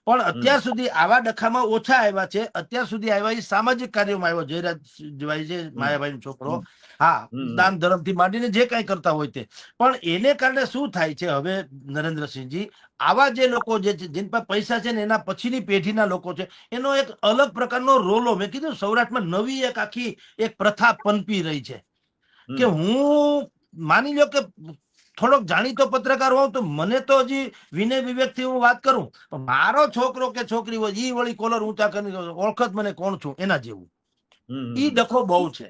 પણ અત્યાર સુધી આવા ડખામાં ઓછા આવ્યા છે. અત્યાર સુધી આવ્યા એ સામાજિક કાર્યોમાં આવ્યો જયરાજભાઈ છે, માયાભાઈ નો છોકરો. હા, દાન ધર્મ થી માંડીને જે કઈ કરતા હોય તે. પણ એને કારણે શું થાય છે હવે નરેન્દ્રસિંહજી, આવા જે લોકો જે છે જેની પાસે પૈસા છે ને એના પછીની પેઢીના લોકો છે, એનો એક અલગ પ્રકારનો રોલો, મેં કીધું સૌરાષ્ટ્રમાં નવી એક આખી એક પ્રથા પનપી રહી છે કે હું માની લો કે થોડોક જાણીતો પત્રકાર હોઉં તો મને તો હજી વિનય વિવેક થી હું વાત કરું, મારો છોકરો કે છોકરી હોય ઈ વળી કોલર ઊંચા કરી ઓળખત મને કોણ છું એના જેવું. ઈ ડખો બહુ છે.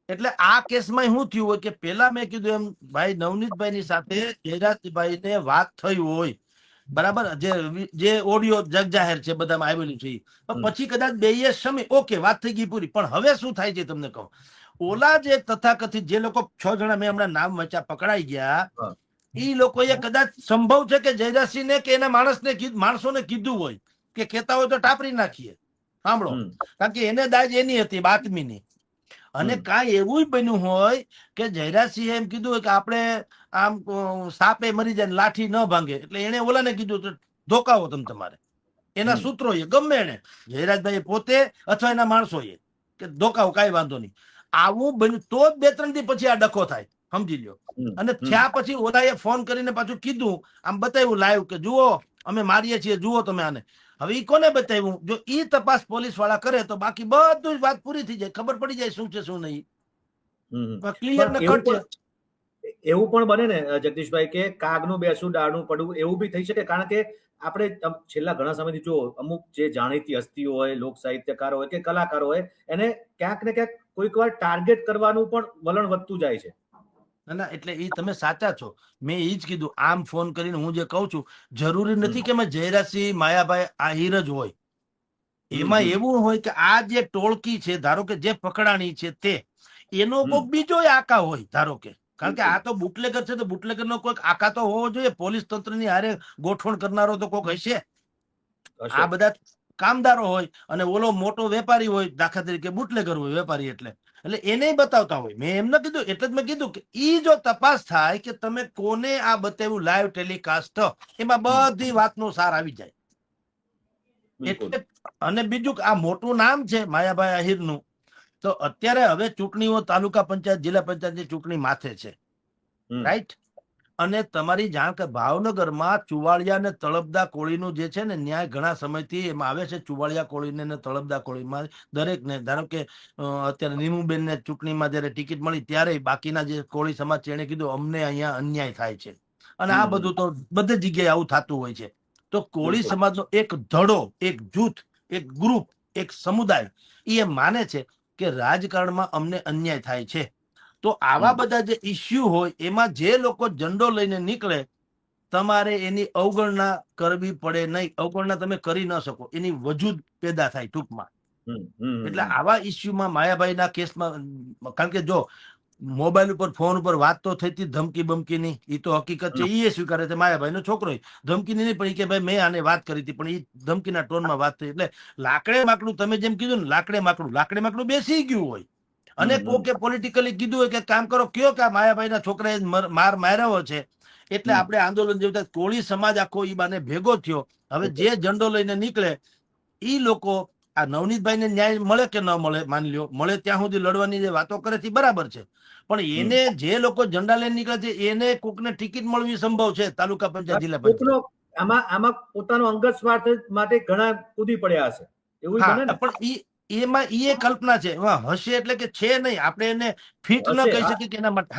એટલે આ કેસમાં શું થયું હોય કે પેલા મેં કીધું એમ ભાઈ નવનીતભાઈ ની સાથે જયરાજભાઈ ને વાત થઈ હોય, બરાબર, જે ઓડિયો જગજાહેર છે બધામાં આવેલું છે, પછી કદાચ બેયે સમી ઓકે વાત થઈ ગઈ પૂરી. પણ હવે શું થાય છે તમને કહું, ઓલા જે તથાકથિત જે લોકો 6 જણા મેં હમણાં નામ વચ્ચા પકડાઈ ગયા, એ લોકોએ કદાચ સંભવ છે કે જયરાજસિંહને કે એના માણસોને કીધું હોય કે કહેતા હોય તો ટાપરી નાખીએ. સાંભળો, કારણ કે એને દાજ એની હતી બાતમીની. અને કાંઈ એવું બન્યું હોય કે જયરાજસિંહે એમ કીધું હોય કે આપણે આમ સાપે મરી જાય લાઠી ન ભાંગે, એટલે એને ઓલાને કીધું ધોકાવો તમે તમારે. એના સૂત્રોએ ગમે એને જયરાજભાઈ પોતે અથવા એના માણસોએ કે ધોકાવો, કાંઈ વાંધો નહીં. આવું બન્યું તો જ 2-3 દી પછી આ ડખો થાય, સમજી લ્યો. અને થયા પછી ઓલાએ ફોન કરીને પાછું કીધું, આમ બતાવ્યું લાઈવ કે જુઓ અમે મારીએ છીએ, જુઓ તમે આને. હવે ઈ કોને બતાવ્યું? જો ઈ તપાસ પોલીસ વાળા કરે તો બાકી બધું જ વાત પૂરી થઈ જાય, ખબર પડી જાય શું છે શું નહીં. ક્લિયર ને કટ છે. એવું પણ બને ને જગદીશભાઈ કે કાગનું બેસવું ડાળનું પડવું એવું બી થઈ શકે, કારણ કે આપણે છેલ્લા ઘણા સમયથી જો અમુક જે જાણીતી હસ્તીઓ હોય, લોક સાહિત્યકારો હોય કે કલાકારો હોય, એને ક્યાંક ને ક્યાંક કોઈક વાર ટાર્ગેટ કરવાનું પણ વલણ વધતું જાય છે. ના એટલે એ તમે સાચા છો. મેં એ જ કીધું, આમ ફોન કરીને હું જે કહું છું, જરૂરી નથી કે મેં જયરાજસિંહ માયાભાઈ આહિર જ હોય. એમાં એવું હોય કે આ જે ટોળકી છે, ધારો કે જે પકડાણી છે તે એનો કોઈક બીજો આકા હોય, ધારો કે, કારણ કે આ તો બુટલેગર છે તો બુટલેગર નો કોઈક આકા તો હોવો જોઈએ. પોલીસ તંત્રની હારે ગોઠવણ કરનારો તો કોઈક હશે. આ બધા કામદારો હોય અને ઓલો મોટો વેપારી હોય, દાખલા તરીકે બુટલેગર હોય વેપારી, એટલે એને બતાવતા હોય. મેં એમ ન કીધું, એટલે જ મેં કીધું કે ઈ જો તપાસ થાય કે તમે કોને આ બતાવ્યું લાઈવ ટેલિકાસ્ટ, એમાં બધી વાતનો સાર આવી જાય. એટલે અને બીજું આ મોટું નામ છે માયાભાઈ આહિરનું, તો અત્યારે હવે ચૂંટણીઓ તાલુકા પંચાયત, જિલ્લા પંચાયતની ચૂંટણી માથે છે, રાઈટ? અને તમારી જાણ કે ભાવનગરમાં ચુવાડિયા ને તળપદા કોળીનું જે છે ને ન્યાય ઘણા સમયથી એમાં આવે છે. ચુવાડિયા કોળીને ને તળપદા કોળીમાં દરેકને, ધારો કે અત્યારે નીમુબેન ને ચૂંટણીમાં જયારે ટિકિટ મળી ત્યારે બાકીના જે કોળી સમાજ છે એને કીધું અમને અહીંયા અન્યાય થાય છે. અને આ બધું તો બધી જગ્યાએ આવું થતું હોય છે. તો કોળી સમાજનો એક ધડો, એક જૂથ, એક ગ્રુપ, એક સમુદાય એ માને છે કે રાજકારણમાં અમને અન્યાય થાય છે. તો આવા બધા જે ઇસ્યુ હોય એમાં જે લોકો ઝંડો લઈને નીકળે, તમારે એની અવગણના કરવી પડે નહીં. અવગણના તમે કરી ન શકો, એની વજૂદ પેદા થાય ટૂંકમાં. એટલે આવા ઇસ્યુમાં માયાભાઈના કેસમાં, કારણ કે જો મોબાઈલ ઉપર, ફોન ઉપર વાત તો થઈ હતી ધમકી બમકીની, એ તો હકીકત છે, એ સ્વીકારે છે. માયાભાઈનો છોકરો ધમકીની નહીં, પણ કે ભાઈ મેં આને વાત કરી હતી, પણ એ ધમકીના ટોનમાં વાત થઈ. એટલે લાકડે માકડું, તમે જેમ કીધું ને, લાકડે માકડું બેસી ગયું હોય. અને કોકે પોલિટિકલી કીધું હોય કે કામ કરો, કયો કે માયાભાઈના છોકરાએ માર માર્યો છે, એટલે આપણે આંદોલન જેવું. કોળી સમાજ આખો ઈ બાને ભેગો થયો. હવે જે ઝંડો લઈને નીકળે ઈ લોકો, આ નવનીતભાઈને ન્યાય મળે કે ન મળે, માની લ્યો મળે ત્યાં સુધી લડવાની જે વાતો કરે છે બરાબર છે, પણ એને જે લોકો ઝંડા લઈને નીકળે છે એને કોકને ટિકિટ મળવી સંભવ છે તાલુકા પંચાયત, જિલ્લા પંચાયત. આમાં પોતાનો અંગત સ્વાર્થ માટે ઘણા કૂદી પડ્યા હશે, એવું બને ને? પણ એમાં એ કલ્પના છે, હશે એટલે કે છે નહીં, આપણે એને ફિટ ન કહી શકીએ કે એના માટે.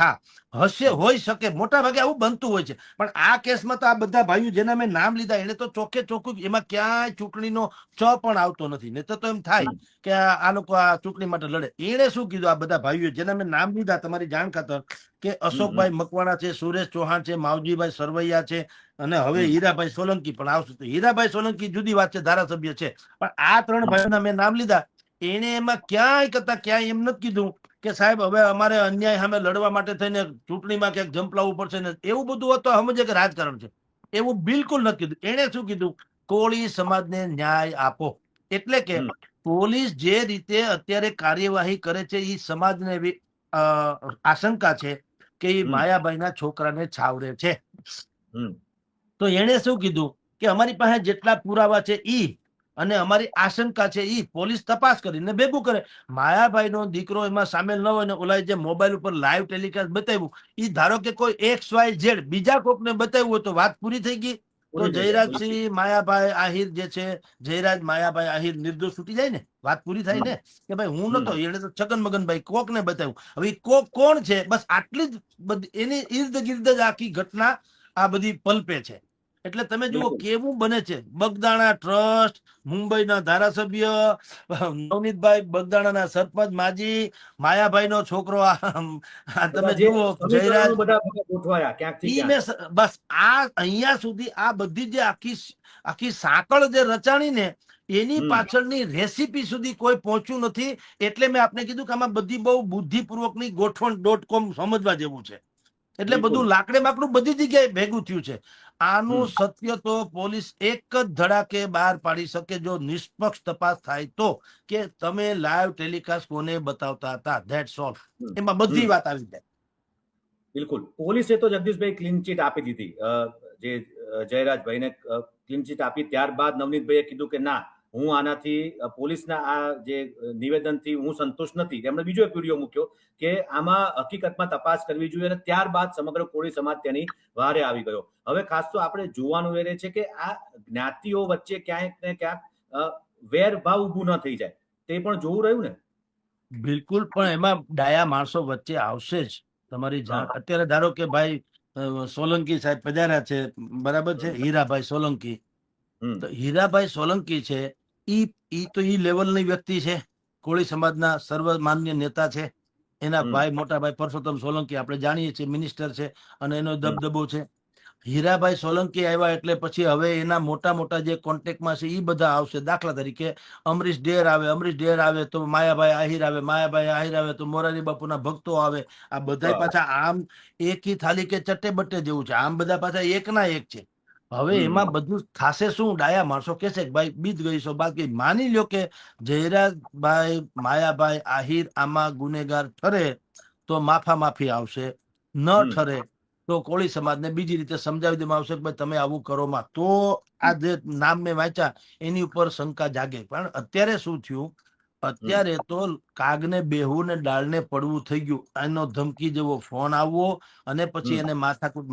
હશે, હોઈ શકે, મોટા ભાગે આવું બનતું હોય છે. પણ આ કેસમાં તો આ બધા ભાઈઓ જેના મેં નામ લીધા એને તો ચોખ્ખે ચોખ્ખું, એમાં ક્યાંય ચૂંટણીનો ચ પણ આવતો નથી. નહીં તો એમ થાય કે આ લોકો આ ચૂંટણી માટે લડે. એને શું કીધું, આ બધા ભાઈઓ જેના મેં નામ લીધા તમારી જાણ ખાતર, કે અશોકભાઈ મકવાણા છે, સુરેશ ચૌહાણ છે, માવજીભાઈ સરવૈયા છે, અને હવે હીરાભાઈ સોલંકી પણ આવશે. તો હીરાભાઈ સોલંકી જુદી વાત છે, ધારાસભ્ય છે, પણ આ ત્રણ ભાઈઓના મેં નામ લીધા. એને એમાં ક્યાંય એમ નથી કીધું કે સાહેબ હવે અમારે અન્યાય સામે લડવા માટે થઈને ચૂંટણીમાં ક્યાંક જંપલાવવું પડશે ને, એવું બધું હોત તો સમજે કે રાજકારણ છે. એવું બિલકુલ નથી કીધું. એને શું કીધું, કોળી સમાજને ન્યાય આપો. એટલે કે પોલીસ જે રીતે અત્યારે કાર્યવાહી કરે છે, એ સમાજને એવી આશંકા છે કે એ માયાભાઈના છોકરાને છાવરે છે. તો એને શું કીધું કે અમારી પાસે જેટલા પુરાવા છે ઈ, અને અમારી આશંકા છે ઈ પોલીસ તપાસ કરીને ભેગું કરે. માયાભાઈનો દીકરો એમાં સામેલ ન હોય ને ઓલા જે મોબાઈલ ઉપર લાઈવ ટેલિકાસ્ટ બતાવ્યું, ઈ ધારો કે કોઈ XYZ બીજા કોકને બતાવ્યું હોય તો વાત પૂરી થઈ ગઈ. તો જયરાજસિંહ માયાભાઈ આહિર જે છે, જયરાજ માયાભાઈ આહિર નિર્દોષ છૂટી જાય ને, વાત પૂરી થાય ને, કે ભાઈ હું નતો, એને તો છગન મગનભાઈ કોકને બતાવ્યું. હવે કોક કોણ છે, બસ આટલી જ બધી એની ઈર્દ ગિર્દ જ આખી ઘટના આ બધી પલ્પે છે. એટલે તમે જુઓ કેવું બને છે. બગદાણા ટ્રસ્ટ, મુંબઈના ધારાસભ્ય, નવનીતભાઈ બગદાણાના સરપંચ માજી, માયાભાઈનો છોકરો, તમે જુઓ જયરાજ, બસ આ અહીંયા સુધી આ બધી જે આખી સાંકળ જે રચાણી ને, એની પાછળની રેસીપી સુધી કોઈ પહોંચ્યું નથી. એટલે મેં આપને કીધું કે આમાં બધી બહુ બુદ્ધિપૂર્વકની ગોઠવણ સમજવા જેવું છે. એટલે બધું લાકડે માકડું બધી જગ્યાએ ભેગું થયું છે. આનું સત્ય તો પોલીસ એક જ ધડાકે બહાર પાડી શકે જો નિષ્પક્ષ તપાસ થાય તો, કે તમે લાઈવ ટેલિકાસ્ટ કોને બતાવતા હતા, ધેટ્સ ઓલ. એમાં બધી વાત આવી જાય. બિલકુલ. પોલીસે તો જગદીશભાઈ ક્લીન ચીટ આપી દીધી, જે જયરાજભાઈને ક્લીન ચીટ આપી ત્યારબાદ નવનીતભાઈએ કીધું કે ના, હું આનાથી પોલીસના આ જે નિવેદનથી હું સંતુષ્ટ નથી. એમણે બીજો એક વિડીયો મૂક્યો કે આમાં હકીકતમાં તપાસ કરવી જોઈએ, અને ત્યારબાદ સમગ્ર કોળી સમાજ તેની વહારે આવી ગયો. હવે ખાસ તો આપણે જોવાનું એ રહે છે કે આ જ્ઞાતિઓ વચ્ચે ક્યાંક ને ક્યાંક વેરભાવ ઉભું ન થઈ જાય, તે પણ જોવું રહ્યું ને. બિલકુલ, પણ એમાં ડાયા માણસો વચ્ચે આવશે જ. તમારી જાણ હા. અત્યારે ધારો કે ભાઈ સોલંકી સાહેબ પધાર્યા છે, બરાબર છે, હમ. હીરાભાઈ સોલંકી. હમ. તો હીરાભાઈ સોલંકી છે, ઈ તો ઈ લેવલની વ્યક્તિ છે, કોળી સમાજના સર્વમાન્ય નેતા છે. એના હમ. ભાઈ મોટા ભાઈ પરસોત્તમ સોલંકી આપણે જાણીએ છીએ મિનિસ્ટર છે, અને એનો હમ. દબદબો છે. હીરાભાઈ સોલંકી આવ્યા એટલે પછી હવે એના મોટા મોટા જે કોન્ટેક્ટમાં છે એ બધા આવશે. દાખલા તરીકે અમરીશ ડેર આવે તો માયાભાઈ આહિર આવે, માયાભાઈ આહિર આવે તો મોરારી બાપુના ભક્તો આવે. આ બધા બરાબર. પાછા આમ એકી થાળી કે ચટ્ટે બટ્ટે જેવું છે, આમ બધા પાછા એકના એક છે. હવે હમ. એમાં બધું થશે શું? ડાયા માણસો કહેશે કે ભાઈ બીત ગઈ છો. બાકી માની લ્યો કે જયરાજભાઈ માયાભાઈ આહિર આમાં ગુનેગાર ઠરે તો માફી આવશે, ન હમ. ઠરે તો કોળી સમાજને બીજી રીતે સમજાવી દેવામાં આવશે કે ભાઈ તમે આવું કરો માં. તો આ જે નામ મેં વાંચ્યા એની ઉપર શંકા જાગે. પણ અત્યારે શું થયું, હમ. અત્યારે તો કાગને બેહવું ને ડાળને પડવું થઈ ગયું. એનો ધમકી જેવો ફોન આવવો અને પછી હમ. એને માથાકૂટ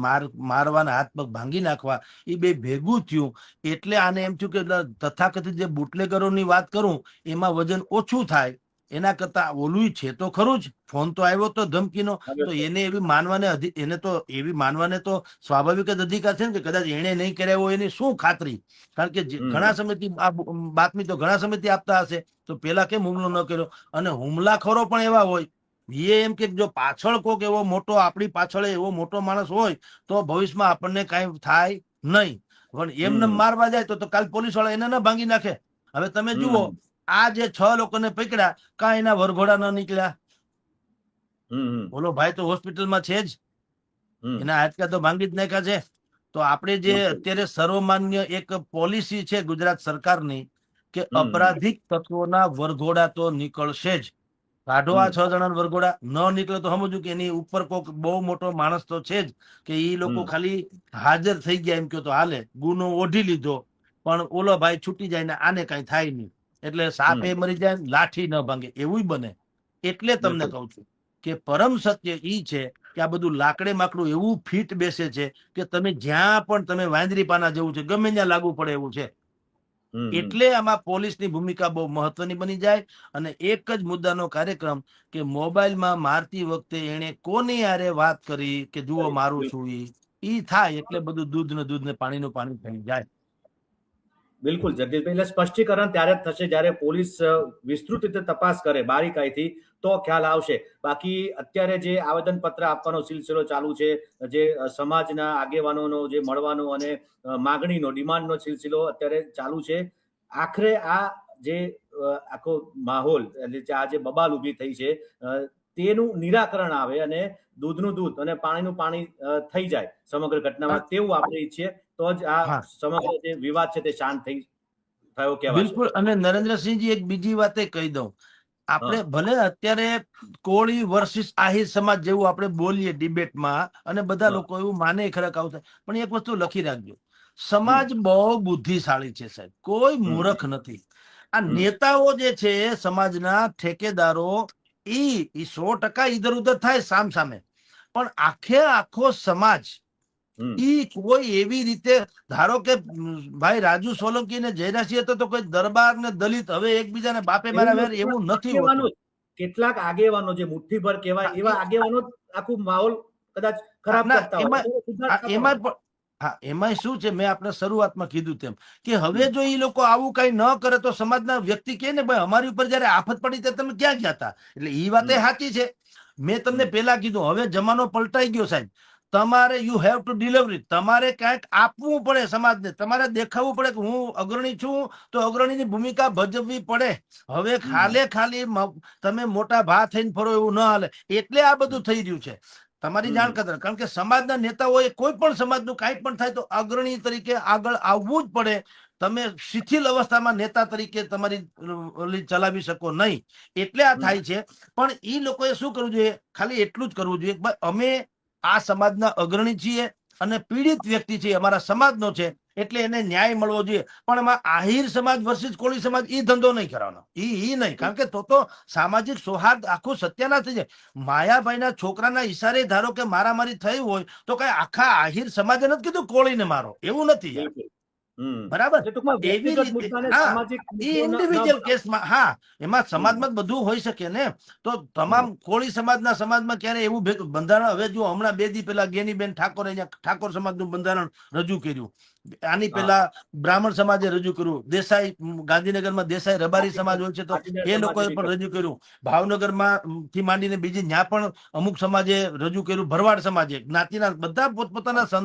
મારવાના, હાથ પગ ભાંગી નાખવા, એ બે ભેગું થયું. એટલે આને એમ થયું કે તથાકથિત જે બુટલેગરોની વાત કરું એમાં વજન ઓછું થાય, એના કરતા ઓલું છે તો ખરું જ. ફોન તો આવ્યો તો ધમકીનો, તો એને એવી માનવાને તો સ્વાભાવિક જ અધિકાર છે ને કે કદાચ એને નહીં કર્યા હોય એની શું ખાતરી? કારણ કે ઘણા હમ. સમયથી આ બાતમી તો ઘણા સમયથી આપતા હશે, તો પેલા કેમ હુમલો ન કર્યો? અને હુમલાખોરો પણ એવા હોય, એ એમ કે જો પાછળ કોક એવો મોટો, આપણી પાછળ એવો મોટો માણસ હોય તો ભવિષ્યમાં આપણને કઈ થાય નહીં. પણ એમને હમ. મારવા જાય તો કાલ પોલીસ વાળા એને ના ભાંગી નાખે. હવે તમે જુઓ, હમ. આ જે 6 લોકોને પકડ્યા, કાંઈ એના વરઘોડા ન નીકળ્યા. હમ. બોલો ભાઈ તો હોસ્પિટલમાં છે જ, હમ. એના હાડકા તો ભાંગી જ નાખ્યા છે. તો આપણે જે બિલકુલ. અત્યારે સર્વમાન્ય એક પોલિસી છે ગુજરાત સરકારની કે હમ. અપરાધિક તત્વોના વરઘોડા તો નીકળશે જ. કાઢો આ હમ. 6 જણાના વરઘોડા, ન નીકળે તો સમજુ કે એની ઉપર કોઈક બહુ મોટો માણસ તો છે જ, કે એ લોકો હમ. ખાલી હાજર થઈ ગયા એમ કહો તો હાલે, ગુનો ઓઢી લીધો, પણ ઓલો ભાઈ છૂટી જાય ને આને કઈ થાય નહીં. એટલે સાપે હમ. મરી જાય લાઠી ન ભાંગે, એવું બને. એટલે તમને બિલકુલ. કહું છું કે પરમ સત્ય ઈ છે કે આ બધું લાકડે માકડું એવું ફીટ બેસે છે કે તમે જ્યાં પણ તમે વાંદરી પાના જેવું છે, ગમે ત્યાં લાગુ પડે એવું છે. હમ. હમ. એટલે આમાં પોલીસની ભૂમિકા બહુ મહત્વની બની જાય. અને એક જ મુદ્દાનો કાર્યક્રમ કે મોબાઈલમાં મારતી વખતે એને કોની હારે વાત કરી કે જુઓ મારું બિલકુલ. છું, ઈ થાય એટલે બધું દૂધ ને પાણીનું પાણી થઈ જાય. બિલકુલ જગદીશભાઈ, એટલે સ્પષ્ટીકરણ ત્યારે જ થશે જ્યારે પોલીસ વિસ્તૃત રીતે તપાસ કરે બારીકાઈથી, તો ખ્યાલ આવશે. બાકી અત્યારે જે આવેદન પત્ર આપવાનો સિલસિલો ચાલુ છે, જે સમાજના આગેવાનોનો જે મળવાનો અને માગણીનો, ડિમાન્ડનો સિલસિલો અત્યારે ચાલુ છે. આખરે આ જે આખો માહોલ, એટલે આ જે બબાલ ઊભી થઈ છે, તેનું નિરાકરણ આવે અને દૂધનું દૂધ અને પાણીનું પાણી થઈ જાય સમગ્ર ઘટનામાં, તેવું આપણે ઈચ્છીએ. તો જ આ હા, સમગ્ર જે વિવાદ છે તે શાંત થયો કહેવાશે. બિલકુલ. અને નરેન્દ્રસિંહજી એક બીજી વાત કહી દઉં, આપણે હા. ભલે અત્યારે કોળી વર્સિસ આહિર સમાજ જેવું આપણે બોલીએ ડિબેટમાં, અને બધા હા. લોકો એવું માને ખરા આવું થાય, પણ એક વસ્તુ લખી રાખજો, હમ. સમાજ બહુ બુદ્ધિશાળી છે સાહેબ, કોઈ હમ. મૂર્ખ નથી. આ હમ. નેતાઓ જે છે સમાજના ઠેકેદારો, ઈ 100% ઇધર ઉધર થાય સામ સામે, પણ આખો સમાજ હમ. ઈ કોઈ એવી રીતે, ધારો કે ભાઈ રાજુ સોલંકી ને જયરાસિંહ હતો તો કોઈ દરબાર ને દલિત હવે એકબીજાને બાપે એવું મારા વેર નથી, એવું પણ નથી હોતું. કેટલાક આગેવાનો જે મુઠ્ઠીભર કહેવાય હા, એવા આગેવાનો આખું માહોલ કદાચ ખરાબ ના કરતા હોય, એમાં, તો સુધાર થતો એમાં હોય. પણ, હા એમાં શું છે, મેં આપણે શરૂઆતમાં કીધું તેમ કે હવે જો એ લોકો આવું કઈ ન કરે તો સમાજના વ્યક્તિ કે ને ભાઈ અમારી ઉપર જયારે આફત પડી ત્યારે તમે ક્યાં ગયા હતા. એટલે એ વાત હમ. સાચી છે. મેં તમને હમ. પેલા કીધું, હવે જમાનો પલટાઈ ગયો સાહેબ. તમારે યુ હેવ ટુ ડિલિવરી, તમારે ક્યાંક આપવું પડે સમાજને, તમારે દેખાવું પડે કે હું અગ્રણી છું, તો અગ્રણીની ભૂમિકા ભજવવી પડે. હવે હમ. ખાલી તમે મોટા ભા થઈને ફરો એવું ન હાલે. એટલે આ બધું થઈ રહ્યું છે. તમારી જાણ હમ. કદર, કારણ કે સમાજના નેતાઓએ કોઈ પણ સમાજનું કાંઈ પણ થાય તો અગ્રણી તરીકે આગળ આવવું જ પડે. તમે શિથિલ અવસ્થામાં નેતા તરીકે તમારી ચલાવી શકો નહીં. એટલે આ હમ. થાય છે. પણ એ લોકોએ શું કરવું જોઈએ? ખાલી એટલું જ કરવું જોઈએ કે અમે આ સમાજના અગ્રણી છીએ અને પીડિત વ્યક્તિ છે, અમારા સમાજનો છે, એટલે એને ન્યાય મળવો જોઈએ. પણ એમાં આહિર સમાજ વર્સિસ કોળી સમાજ એ ધંધો નહીં કરવાનો, ઈ નહીં. કારણ કે તો સામાજિક સૌહાર્દ આખું સત્યાનાશ થઈ જાય. માયાભાઈના છોકરાના ઈશારે ધારો કે મારામારી થઈ હોય તો કઈ આખા આહિર સમાજે નથી કીધું કોળીને મારો, એવું નથી યાર. બિલકુલ. બરાબર એટલે ટૂંકમાં એવી વ્યક્તિગત રીતે મુદ્દાને હા સામાજિક એ મુદ્દો ઇન્ડિવિજ્યુઅલ કેસમાં હા એમાં સમાજમાં જ બધું હોઈ શકે ને તો તમામ કોળી સમાજમાં ક્યારે એવું બંધારણ હવે જો હમણાં 2 દી પહેલા ગેનીબેન ઠાકોરે અહીંયા ઠાકોર સમાજનું બંધારણ રજૂ કર્યું આની પહેલા બ્રાહ્મણ સમાજે રજૂ કર્યું દેસાઈ ગાંધીનગરમાં દેસાઈ રબારી સમાજ હોય છે તો પાટીદાર એ સમાજે લોકોએ બી પણ રજૂ કર્યું ભાવનગરમાં થી માંડીને બીજી ત્યાં પણ અમુક સમાજે રજૂ કર્યું ભરવાડ સમાજે જ્ઞાતિના બધા પોતપોતાના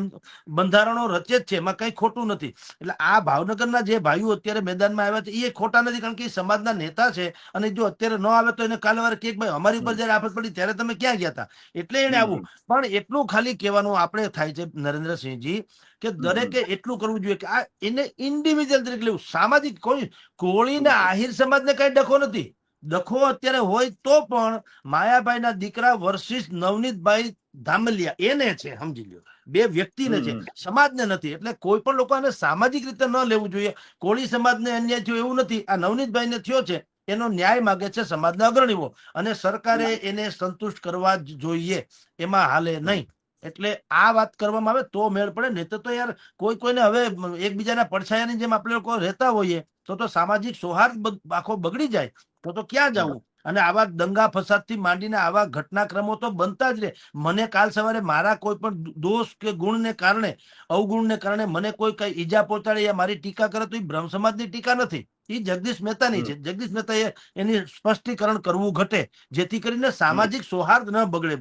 બંધારણો રચે જ છે એમાં કઈ ખોટું નથી એટલે આ ભાવનગરના જે ભાઈઓ અત્યારે મેદાનમાં આવ્યા છે એ ખોટા નથી કારણ કે એ સમાજના નેતા છે અને જો અત્યારે ન આવે તો એને કાલે વાર કે ભાઈ અમારી ઉપર જયારે આફત પડી ત્યારે તમે ક્યાં ગયા હતા એટલે એને આવું પણ એટલું ખાલી કહેવાનું આપણે થાય છે નરેન્દ્રસિંહજી કે દરેકે એટલું કરવું જોઈએ કે આ એને ઇન્ડિવિજ્યુઅલ તરીકે લેવું સામાજિક કોઈ કોળીને આહિર સમાજને કઈ ડખો નથી ડખો અત્યારે હોય તો પણ માયાભાઈના દીકરા વર્સિસ નવનીતભાઈ ધામલિયા એને છે સમજી લ્યો 2 વ્યક્તિને છે સમાજને નથી એટલે કોઈ પણ લોકોને સામાજિક રીતે ન લેવું જોઈએ કોળી સમાજને અન્યાય થયો એવું નથી આ નવનીતભાઈને થયો છે એનો ન્યાય માગે છે સમાજના અગ્રણીઓ અને સરકારે એને સંતુષ્ટ કરવા જ જોઈએ એમાં હાલે નહીં એટલે આ વાત કરવામાં આવે તો મેળ પડે નહીં તો યાર કોઈને હવે એકબીજાના પડછાયાની જેમ આપણે લોકો રહેતા હોઈએ તો સામાજિક સૌહાર્દ આખો બગડી જાય તો ક્યાં જવું અને આવા દંગા ફસાદથી માંડીને આવા ઘટનાક્રમો તો બનતા જ રહે મને કાલ સવારે મારા કોઈ પણ દોષ કે ગુણને કારણે અવગુણને કારણે મને કોઈ કઈ ઈજા પહોંચાડે યા મારી ટીકા કરે તો એ બ્રહ્મ સમાજની ટીકા નથી એ જગદીશ મહેતાની છે જગદીશ મહેતાએ એની સ્પષ્ટીકરણ કરવું ઘટે જેથી કરીને સામાજિક સૌહાર્દ ન બગડે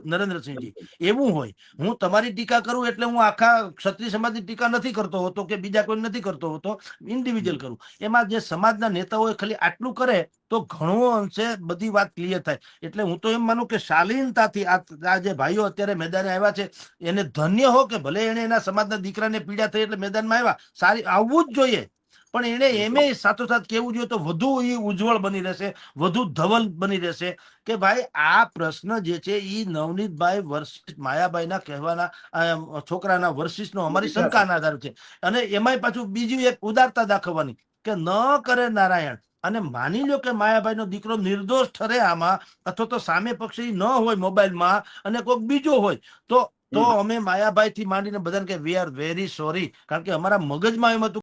નરેન્દ્રસિંહજી એવું હોય હું તમારી ટીકા કરું એટલે હું આખા ક્ષત્રિય સમાજની ટીકા નથી કરતો હોતો કે બીજા કોઈ નથી કરતો હોતો ઇન્ડિવિજ્યુઅલ કરું એમાં જે સમાજના નેતાઓ ખાલી આટલું કરે તો ઘણો અંશે બધી વાત ક્લિયર થાય એટલે હું તો એમ માનું કે શાલીનતાથી આ જે ભાઈઓ અત્યારે મેદાને આવ્યા છે એને ધન્ય હો કે ભલે એને એના સમાજના દીકરાને પીડા થઈ એટલે મેદાનમાં આવ્યા સારી આવવું જ જોઈએ પણ એને એમે સાથોસાથ કેવું જોઈએ તો વધુ એ ઉજ્જવળ બની રહેશે વધુ ધવલ બની રહેશે કે ભાઈ આ પ્રશ્ન જે છે એ નવનીતભાઈ વર્સિસ માયાભાઈના કહેવાના છોકરાના વર્સિસનો અમારી શંકાના આધાર છે અને એમાંય પાછું બીજી એક ઉદારતા દાખવવાની કે ન કરે નારાયણ અને માની લો કે માયાભાઈનો દીકરો નિર્દોષ ઠરે આમાં અથવા તો સામે પક્ષી ન હોય મોબાઈલમાં અને કોઈક બીજો હોય તો અમે માયાભાઈ થી માંડીને બધાને કે વી આર વેરી સોરી કારણ કે અમારા મગજમાં એમ હતું